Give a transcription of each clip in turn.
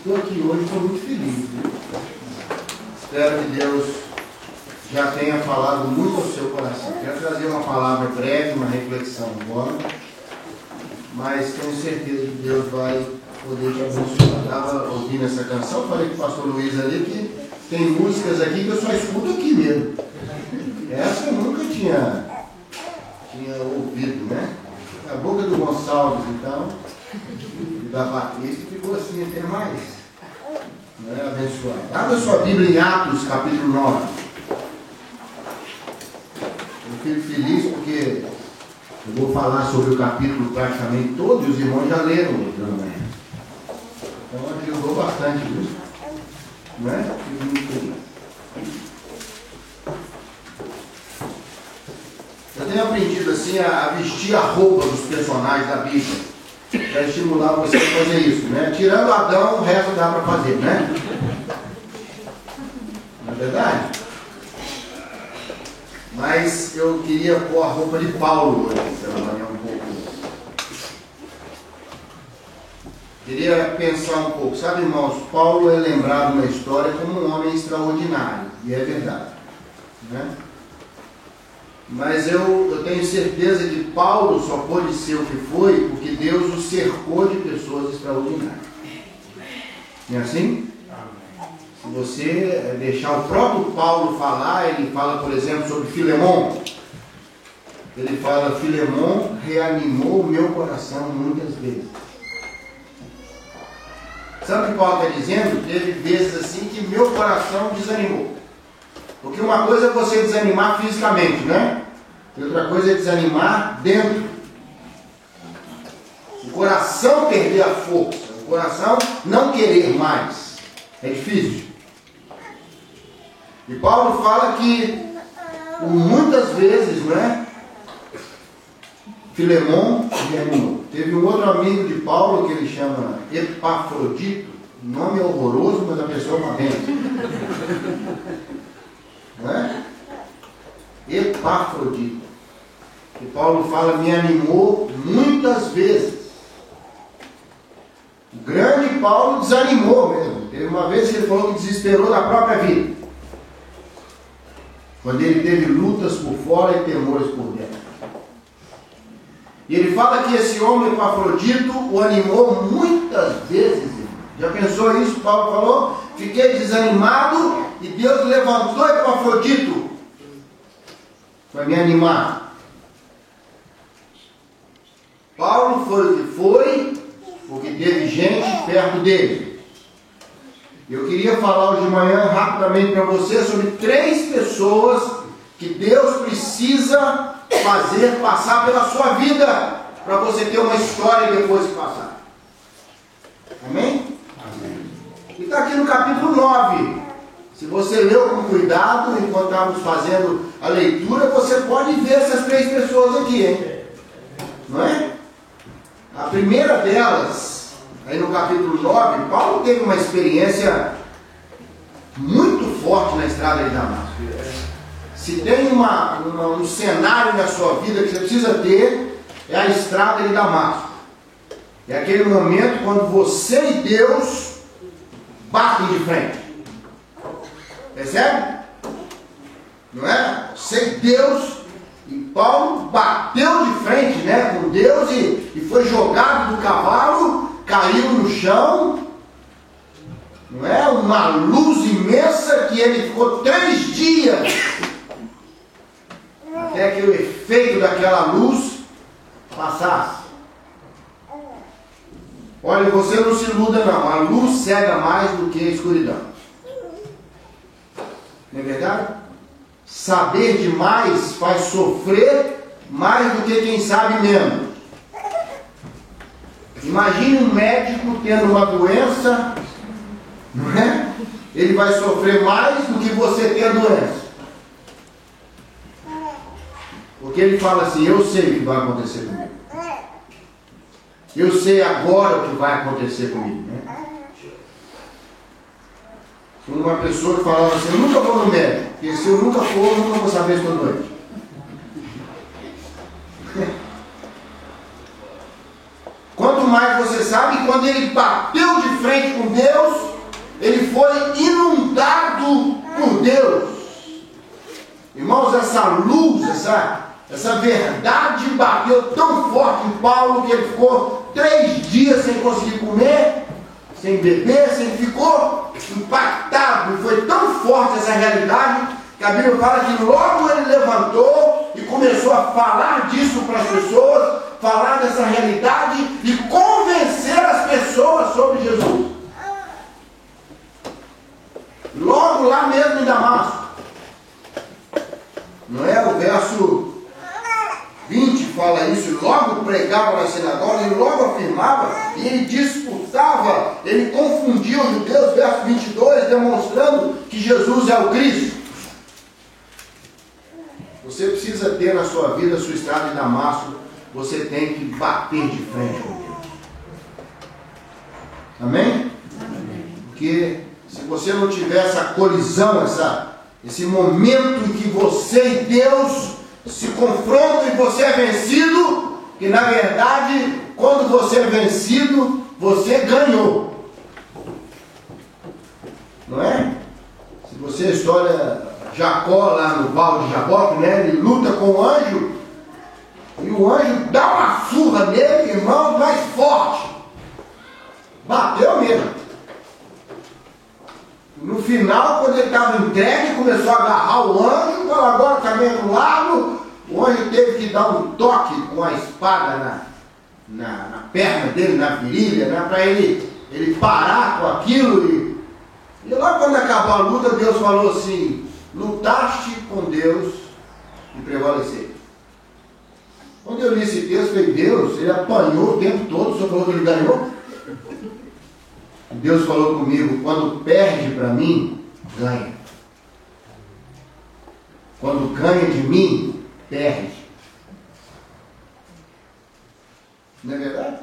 Estou aqui hoje, estou muito feliz, viu? Espero que Deus já tenha falado muito ao seu coração. Quero trazer uma palavra breve, uma reflexão agora, mas tenho certeza que Deus vai poder te abençoar. Estava ouvindo essa canção, falei com o pastor Luiz ali que tem músicas aqui que eu só escuto aqui mesmo. Essa eu nunca tinha ouvido, né? A boca do Gonçalves, então, e da Patrícia, ficou assim até mais, né, abençoado. Abra sua Bíblia em Atos, capítulo 9. Eu fico feliz porque eu vou falar sobre o capítulo praticamente todo, e os irmãos já leram hoje na manhã. Então ajudou bastante, viu? Não é? Fico muito feliz. Eu tenho aprendido assim a vestir a roupa dos personagens da Bíblia, para estimular você a fazer isso, né? Tirando Adão, o resto dá para fazer, né? Não é verdade? Mas eu queria pôr a roupa de Paulo hoje, trabalhar um pouco. Queria pensar um pouco. Sabe, irmãos, Paulo é lembrado na história como um homem extraordinário, e é verdade, né? Mas eu tenho certeza que Paulo só pôde ser o que foi porque Deus o cercou de pessoas extraordinárias. Não é assim? Se você deixar o próprio Paulo falar, ele fala, por exemplo, sobre Filemon. Ele fala: Filemon reanimou o meu coração muitas vezes. Sabe o que Paulo está dizendo? Teve vezes assim que meu coração desanimou. Porque uma coisa é você desanimar fisicamente, né? E outra coisa é desanimar dentro. O coração perder a força, o coração não querer mais. É difícil. E Paulo fala que muitas vezes, né, Filemon reanimou. Teve um outro amigo de Paulo que ele chama Epafrodito. O nome é horroroso, mas a pessoa é uma bênção. Não é? Epafrodito. Que Paulo fala, me animou muitas vezes. O grande Paulo desanimou mesmo. Teve uma vez que ele falou que desesperou da própria vida. Quando ele teve lutas por fora e temores por dentro. E ele fala que esse homem Epafrodito o animou muitas vezes. Já pensou isso? Paulo falou, fiquei desanimado e Deus levantou Epafrodito para me animar. Paulo foi o que foi, porque teve gente perto dele. Eu queria falar hoje de manhã rapidamente para você sobre 3 pessoas que Deus precisa fazer passar pela sua vida, para você ter uma história depois de passar. Amém? Amém. E está aqui no capítulo 9. Se você leu com cuidado, enquanto estávamos fazendo a leitura, você pode ver essas 3 pessoas aqui, hein? Não é? A primeira delas, aí no capítulo 9, Paulo teve uma experiência muito forte na estrada de Damasco. Se tem um cenário na sua vida que você precisa ter, é a estrada de Damasco. É aquele momento quando você e Deus batem de frente. Percebe? Não é? Você e Deus. E Paulo bateu de frente, né, com Deus e foi jogado do cavalo, caiu no chão. Não é? Uma luz imensa que ele ficou 3 dias até que o efeito daquela luz passasse. Olha, você não se iluda não, a luz cega mais do que a escuridão. Não é verdade? Saber demais faz sofrer mais do que quem sabe menos. Imagine um médico tendo uma doença, não é? Ele vai sofrer mais do que você ter a doença. Porque ele fala assim, eu sei o que vai acontecer comigo. Eu sei agora o que vai acontecer comigo, né? Quando uma pessoa que falava assim, eu nunca vou no médico, porque se eu nunca for, eu nunca vou saber se estou doente. Quanto mais você sabe, quando ele bateu de frente com Deus, foi inundado por Deus. Irmãos, essa luz, essa verdade bateu tão forte em Paulo que ele ficou 3 dias sem conseguir comer, sem beber, ficou impactado. Foi tão forte essa realidade que a Bíblia fala que logo ele levantou e começou a falar disso para as pessoas, falar dessa realidade e convencer as pessoas sobre Jesus. Logo lá mesmo em Damasco. Não é? O verso 20 fala isso, logo pregava na sinagoga, ele logo afirmava, e ele disputava, ele confundia os judeus, verso 22, demonstrando que Jesus é o Cristo. Você precisa ter na sua vida, a sua estrada de Damasco, você tem que bater de frente com Deus. Amém? Porque se você não tiver essa colisão, esse momento em que você e Deus se confrontam e você é vencido, que na verdade, quando você é vencido, você ganhou. Não é? Se você história Jacó lá no Val de Jaboque, né? Ele luta com o anjo, e o anjo dá uma surra nele, irmão, mais forte. Bateu mesmo. No final, quando ele estava entregue, começou a agarrar o anjo, falou, agora caminha do lado. O anjo teve que dar um toque com a espada na perna dele, na virilha, né, para ele parar com aquilo. E logo quando acabou a luta, Deus falou assim, lutaste com Deus e prevaleceu. Quando eu li esse texto, eu falei, Deus, ele apanhou o tempo todo, só falou que ele ganhou. Deus falou comigo, quando perde para mim, ganha. Quando ganha de mim, perde. Não é verdade?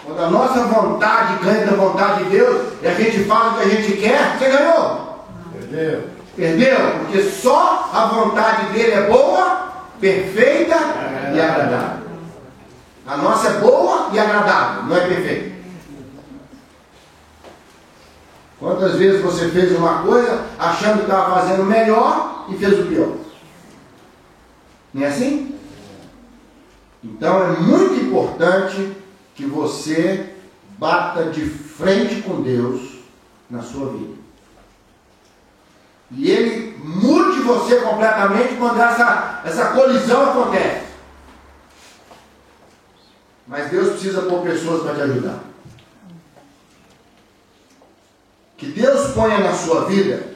Quando a nossa vontade ganha da vontade de Deus, e a gente faz o que a gente quer, você ganhou. Perdeu. Perdeu, porque só a vontade dele é boa, perfeita e agradável. A nossa é boa e agradável, não é perfeita. Quantas vezes você fez uma coisa achando que estava fazendo melhor e fez o pior? Não é assim? Então é muito importante que você bata de frente com Deus na sua vida. E Ele mude você completamente quando essa colisão acontece. Mas Deus precisa pôr pessoas para te ajudar. Que Deus ponha na sua vida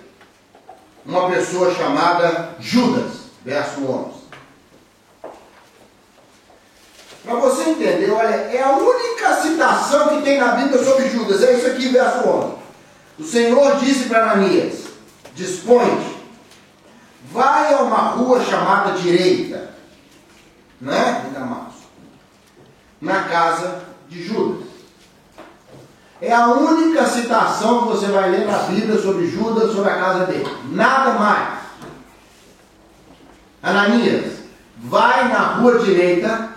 uma pessoa chamada Judas, verso 11. Para você entender, olha, é a única citação que tem na Bíblia sobre Judas, é isso aqui, verso 11. O Senhor disse para Ananias, dispõe-te, vai a uma rua chamada Direita, né, em Damasco, na casa de Judas. É a única citação que você vai ler na Bíblia sobre Judas, sobre a casa dele. Nada mais. Ananias, vai na rua direita,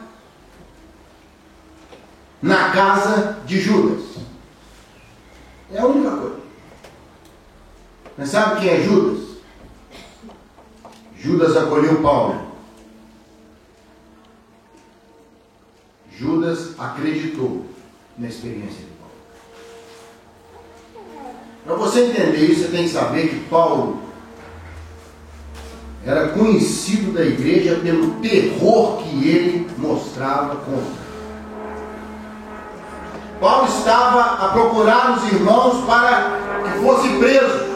na casa de Judas. É a única coisa. Mas sabe quem é Judas? Judas acolheu Paulo. Judas acreditou na experiência de Paulo. Para você entender isso, você tem que saber que Paulo era conhecido da igreja pelo terror que ele mostrava contra. Paulo estava a procurar os irmãos para que fossem presos.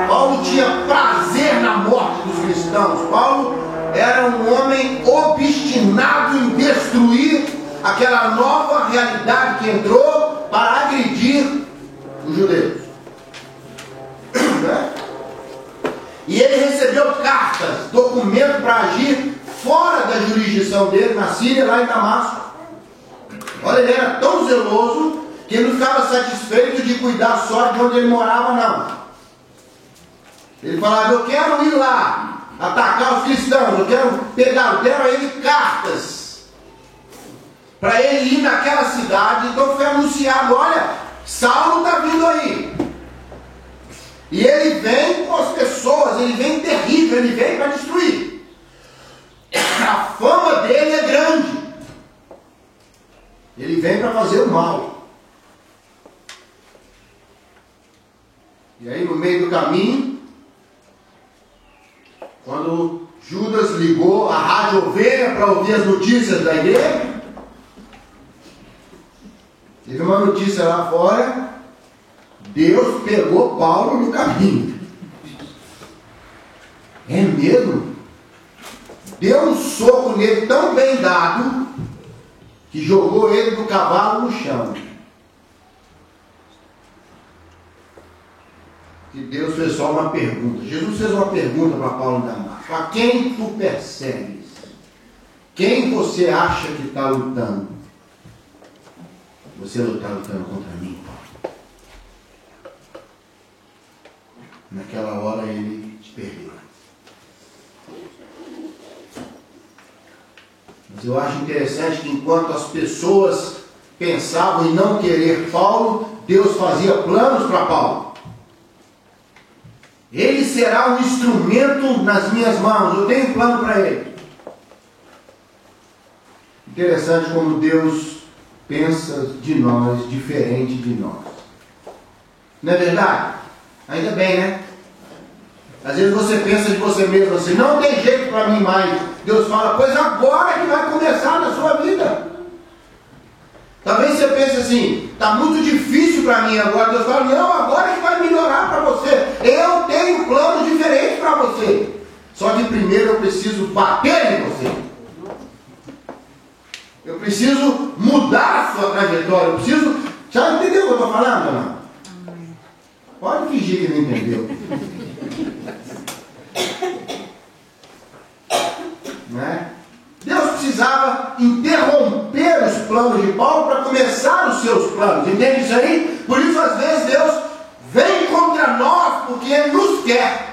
Paulo tinha prazer na morte dos cristãos. Paulo era um homem obstinado em destruir aquela nova realidade que entrou para agredir os judeus. E ele recebeu cartas, documentos para agir fora da jurisdição dele, na Síria, lá em Damasco. Olha, ele era tão zeloso que ele não ficava satisfeito de cuidar só de onde ele morava, não. Ele falava, eu quero ir lá, atacar os cristãos, eu quero a ele cartas para ele ir naquela cidade. Então foi anunciado, olha, Saulo está vindo aí. E ele vem com as pessoas, ele vem terrível, ele vem para destruir. A fama dele é grande. Ele vem para fazer o mal. E aí no meio do caminho, quando Judas ligou a rádio ovelha para ouvir as notícias da igreja, teve uma notícia lá fora, Deus pegou Paulo no caminho. É mesmo? Deu um soco nele tão bem dado, que jogou ele do cavalo no chão. E Deus fez só uma pergunta. Jesus fez uma pergunta para Paulo em Damasco: a quem tu persegues? Quem você acha que está lutando? Você está lutando contra mim, Paulo. Naquela hora ele te perdeu. Mas eu acho interessante que enquanto as pessoas pensavam em não querer Paulo, Deus fazia planos para Paulo. Ele será um instrumento nas minhas mãos. Eu tenho um plano para ele. Interessante como Deus pensa de nós diferente de nós. Não é verdade? Ainda bem, né? Às vezes você pensa de você mesmo assim: não tem jeito para mim mais. Deus fala: pois agora que vai começar na sua vida. Talvez você pense assim: está muito difícil para mim agora. Deus fala: não, agora que vai melhorar para você. Eu tenho planos diferentes para você. Só que primeiro eu preciso bater em você. Eu preciso mudar a sua trajetória. Eu preciso... Já entendeu o que eu estou falando, Ana? Pode fingir que não entendeu. Né? Deus precisava interromper os planos de Paulo para começar os seus planos. Entende isso aí? Por isso, às vezes, Deus vem contra nós porque Ele nos quer.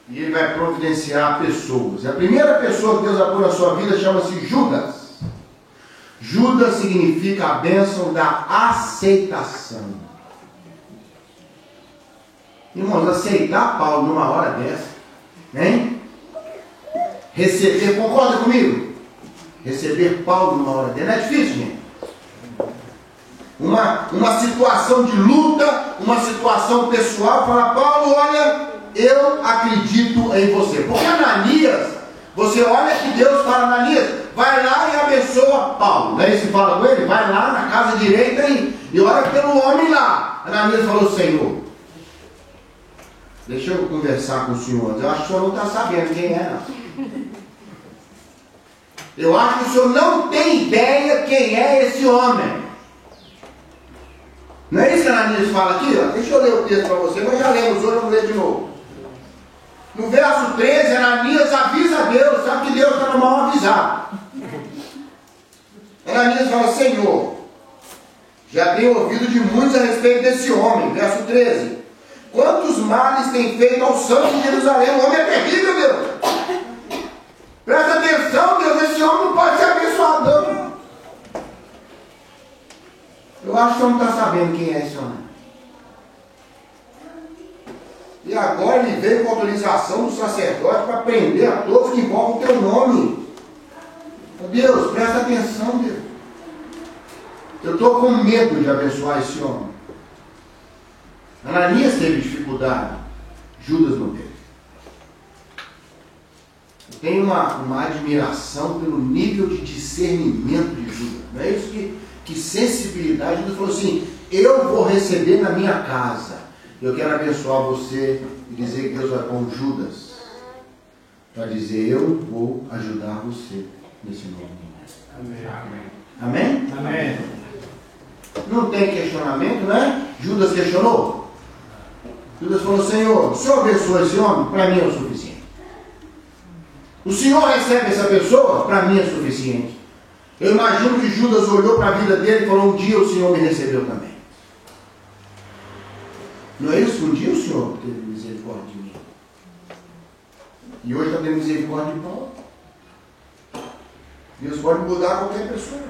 E Ele vai providenciar pessoas. E a primeira pessoa que Deus vai pôr na sua vida chama-se Judas. Judas significa a bênção da aceitação. Irmãos, aceitar Paulo numa hora dessa, hein? Receber, concorda comigo? Receber Paulo numa hora dessa, não é difícil, gente? Uma situação de luta, uma situação pessoal, fala: Paulo, olha, eu acredito em você. Porque Ananias, você olha que Deus fala: Ananias, vai lá e abençoa Paulo. Daí se fala com ele: vai lá na casa direita e ora pelo homem lá. Ananias falou: Senhor, deixa eu conversar com o senhor. Eu acho que o senhor não está sabendo quem é, não. Eu acho que o senhor não tem ideia quem é esse homem. Não é isso que Ananias fala aqui? Ó? Deixa eu ler o texto para você, mas já lemos hoje, eu vou ler de novo. No verso 13, Ananias avisa a Deus, sabe que Deus estava mal avisado. Ananias fala: Senhor, já tenho ouvido de muitos a respeito desse homem. Verso 13: quantos males tem feito ao santo de Jerusalém? O homem é terrível, Deus. Presta atenção, Deus, esse homem não pode ser abençoado, não. Eu acho que você não está sabendo quem é esse homem. E agora ele veio com autorização do sacerdote para prender a todos que invocam o teu nome. Deus, presta atenção, Deus. Eu estou com medo de abençoar esse homem. Ananias teve dificuldade, Judas não teve. Eu tenho uma admiração pelo nível de discernimento de Judas. Não é isso que sensibilidade. Judas falou assim: eu vou receber na minha casa. Eu quero abençoar você e dizer que Deus vai pôr Judas para dizer: eu vou ajudar você nesse novo momento. Amém? Amém? Amém. Não tem questionamento, né? Judas questionou. Judas falou: Senhor, o Senhor abençoa esse homem? Para mim é o suficiente. O Senhor recebe essa pessoa? Para mim é suficiente. Eu imagino que Judas olhou para a vida dele e falou: um dia o Senhor me recebeu também. Não é isso? Um dia o Senhor teve misericórdia de mim. E hoje está tendo misericórdia de Paulo. Deus pode mudar qualquer pessoa.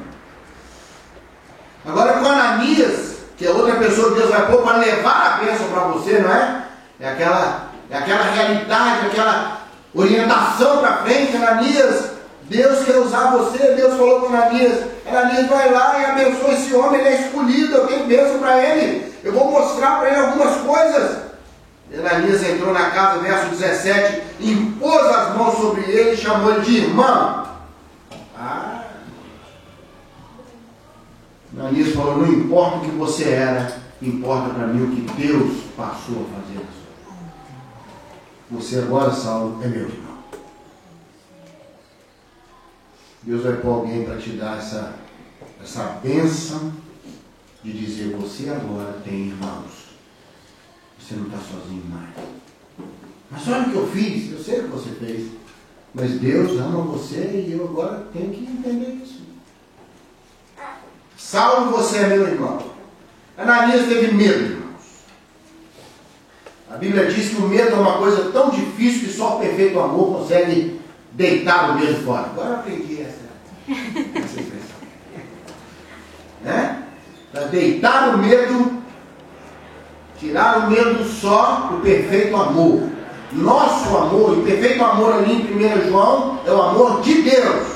Agora Ananias, que é outra pessoa que Deus vai pôr para levar a bênção para você, não é? É aquela realidade, aquela orientação para frente. Ananias, Deus quer usar você. Deus falou com Ananias: Ananias, vai lá e abençoa esse homem, ele é escolhido, eu tenho bênção para ele, eu vou mostrar para ele algumas coisas. Ananias entrou na casa, verso 17, impôs as mãos sobre ele e chamou ele de irmão. Ananias falou: não importa o que você era, importa para mim o que Deus passou a fazer. Você agora, Saulo, é meu irmão. Deus vai pôr alguém para te dar essa bênção de dizer: você agora tem irmãos. Você não está sozinho mais. Mas olha o que eu fiz, eu sei o que você fez. Mas Deus ama você e eu agora tenho que entender isso. Saulo, você é meu irmão. Ananias teve medo, irmãos. A Bíblia diz que o medo é uma coisa tão difícil que só o perfeito amor consegue deitar o medo fora. Agora eu aprendi essa expressão. Né? Para deitar o medo, tirar o medo só o perfeito amor. Nosso amor, o perfeito amor ali em 1 João, é o amor de Deus.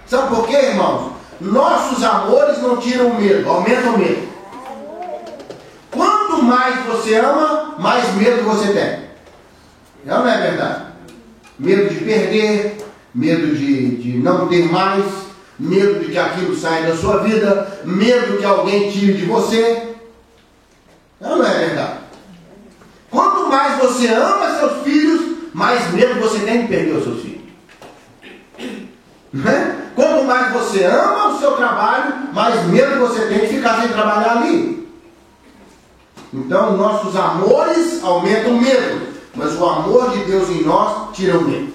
Sabe por quê, irmãos? Nossos amores não tiram o medo, aumentam o medo. Quanto mais você ama, mais medo você tem. Não é verdade? Medo de perder, medo de não ter mais, medo de que aquilo saia da sua vida, medo que alguém tire de você. Não é verdade? Quanto mais você ama seus filhos, mais medo você tem de perder os seus filhos. Né? Quanto mais você ama o seu trabalho, mais medo você tem de ficar sem trabalhar ali. Então, nossos amores aumentam o medo, mas o amor de Deus em nós tira o medo.